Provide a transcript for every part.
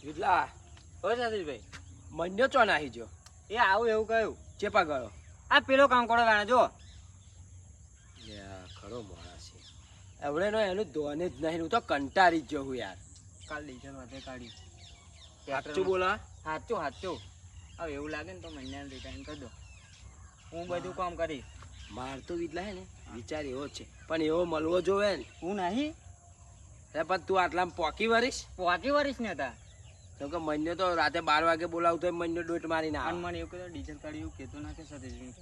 વિડલા ઓ સતીશભાઈ મન્યો ચો નાહી જો એ આવું એવું કહ્યું ચેપા ગયો આ પેલો કાંકોડો વાળા જો ખરો માણસ છે એવડે નો એનું ધોને જ નહીં હું તો કંટાળી જ જવું યાર કાલ ડીઝલ વધે કાઢી સાચું બોલા સાચું હવે એવું લાગે ને તો મહિનાને રિટર્ન કરી દો હું બધું કામ કરીશ માર તો વિડલા હે ને વિચાર એવો જ છે પણ એવો મળવો જોવે ને હું નહીં પણ તું આટલામાં પોકી વરીશ પહોંચી વરીશ ને હતા કેમ કે મન્યો તો રાતે 12 વાગે બોલાવતો મન્યો ડોટ મારી ના અને મને એવું કહેતો ડીઝલ કાઢી એવું કહેતો ના કે સતીશભાઈ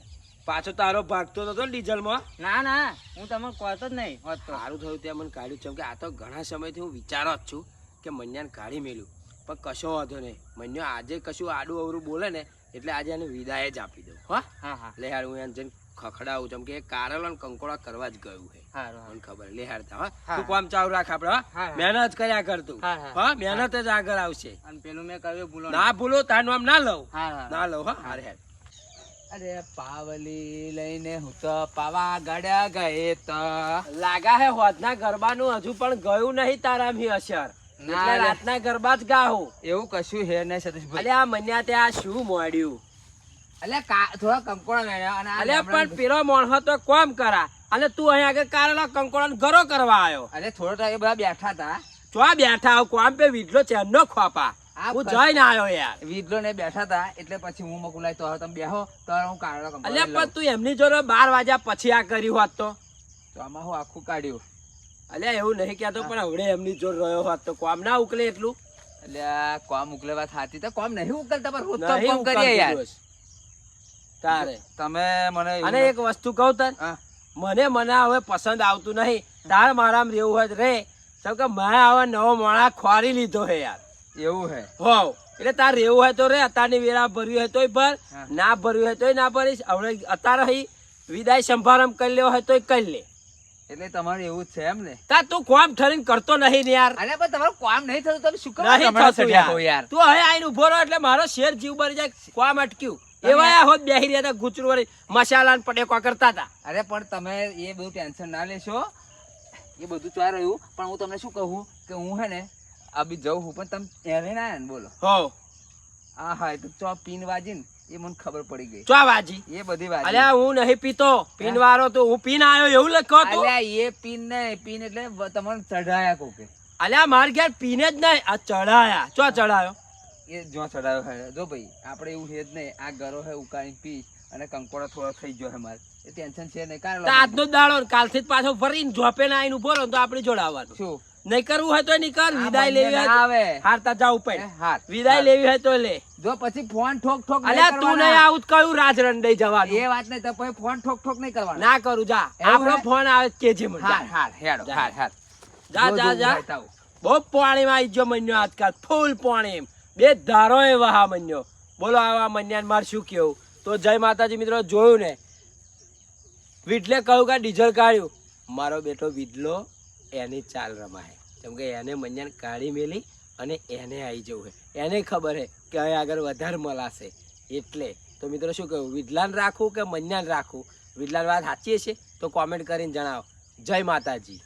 પાછો તારો ભાગતો હતો ડીઝલમાં ના હું તમને કહેતો જ નહીં હોત તો સારું થયું ત્યાં મને કાઢ્યું છે કે આ તો ઘણા સમયથી હું વિચારો જ છું કે મન્યાને કાઢી મેલ્યું પણ કશો વાંધો નહીં મન્યો આજે કશું આડું અવરું બોલે ને એટલે આજે એને વિદાય જ આપી દઉં હા લે હાર હું એને જઈને ખખડાવું જેમ કે એ કારેલો ને કંકોડા કરવા જ ગયું છે મને ખબર લે હારતા તું કામ ચાલુ રાખ આપડે મહેનત કર્યા કર તું મહેનત જ આગળ આવશે અને પેલું મેં કહ્યું ભૂલો ના ભૂલો તાર નામ ના લઉં ના લઉં હારે હાર અરે પાવલી લઈને હું તો પાવાગઢ ગયે તો લાગા હે હોદના ગરબાનું હજુ પણ ગયું નહીં તારામી અસર એટલે રાતના ગરબા જ ગાહો એવું કશું હે નહીં સતીશભાઈ અલે આ મન્યા તે આ શું મોડ્યું અલે થોડા કંકોડા લેવા અને અલે પણ પેલો મોણસો તો કોમ કરા અને તું અહીં આગળ કારેલા કંકોડા ગરો કરવા આવ્યો અરે થોડો ટાઈમ બધા બેઠા હતા ચો બેઠા આવ કોમ પે વીડલો ચેનનો ખોપા હું જઈને આવ્યો યાર વીડલો ને બેઠા હતા એટલે પછી હું મકુલાઈ તો તમે બેહો તો હું કારેલા કંકોડા અલે પણ તું એમની જોડે 12 વાગ્યા પછી આ કર્યું હોત તો આમાં હું આખું કાઢ્યું અલ્યા એવું નહીં કહેતો પણ હવડે એમની જોર રહ્યો હોત તો કોમ ના ઉકલે એટલું અલ્યા કોમ ઉકલે વાત સાચી તો કોમ નહીં ઉકલતા પણ રોજ તો કોમ કરીએ યાર તારે તમે મને અને એક વસ્તુ કહું તને મને હવે પસંદ આવતું નહીં તાર મારામાં રહેવું હોય રે સબ કે મેં હવે નવો મોણા ખોરી લીધો હે યાર એવું હે હોવ એટલે તાર રહેવું હોય તો રે અત્યારની વેરા ભર્યું હોય તોય ભર ના ભર્યું હોય તોય ના ભરીશ હવે અત્યારે વિદાય સંભારમ કરી લેવો હોય તોય કરી લે એટલે તમારે એવું જ છે એમ ને તા તું કોમ ઠરીને કરતો નહીં ને યાર અરે પણ તમારું કામ નહીં થતું તમે શું કરો યાર તું હવે આઈને ઉભો રહો એટલે મારો શેર જીવ બરી જાય કોમ અટક્યું એવા હોત બેહી રહ્યા હતા ગુચરું વાળી મસાલા પટેકો કરતા હતા અરે પણ તમે એ બધું ટેન્શન ના લેશો એ બધું ચાર રહ્યું પણ હું તમને શું કહું કે હું હે ને અભી જઉં હું પણ તમે એને ના ને બોલો હો હા એ તો ચો પીન વાજી ને એ મને ખબર પડી ગઈ ચો વાજી એ બધી વાજી અલ્યા હું નહીં પીતો પીન વાળો તો હું પીન આવ્યો એવું લખો તો અલ્યા એ પીન ને પીન એટલે તમને ચઢાયા કોકે અલ્યા માર ઘેર પીને જ નહીં આ ચઢાયા ચો ચઢાયો એ જો ચડાયો હે જો ભાઈ આપણે એવું છે જ નહીં આ ગરો હે ઉકાળી પી અને કંકોડા થોડા થઈ ગયો હે મારે એ ટેન્શન છે નહીં કારણ આજનો દાડો કાલથી જ પાછો ફરીને જોપે ના આઈને ઉભો રહો તો આપણે જોડાવવાનું શું નહીં કરવું હોય તો નહીં કર વિદાય લેવી હોય આવે હારતા જાવ પે હાર વિદાય લેવી હોય તો લે જો પછી ફોન ઠોક ઠોક અલ્યા તું નહીં આવું કયું રાજરંડઈ જવાનું એ વાત નહીં તો પછી ફોન ઠોક ઠોક નહીં કરવાનો ના કરું જા આપણો ફોન આવે કેજે મને હાર હાર હેડો હાર જા બહુ પાણીમાં આવી ગયો મન્યો આજકાલ ફૂલ પાણી બે ધારો એ વહા મન્યો બોલો આવા મન્યાને માર શું કેવું તો જય માતાજી મિત્રો જોયું ને વિડલે કહ્યું કે ડીઝલ કાઢ્યું મારો બેટો વિડલો એની ચાલ રમાય કેમ કે એને મન્યાને કાઢી મેલી અને એને આવી જવું છે એને ખબર છે કે હવે આગળ વધારે મલાશે એટલે તો મિત્રો શું કહ્યું વિડલાને રાખવું કે મન્યાને રાખવું વિડલાની વાત સાચી છે તો કોમેન્ટ કરીને જણાવો જય માતાજી.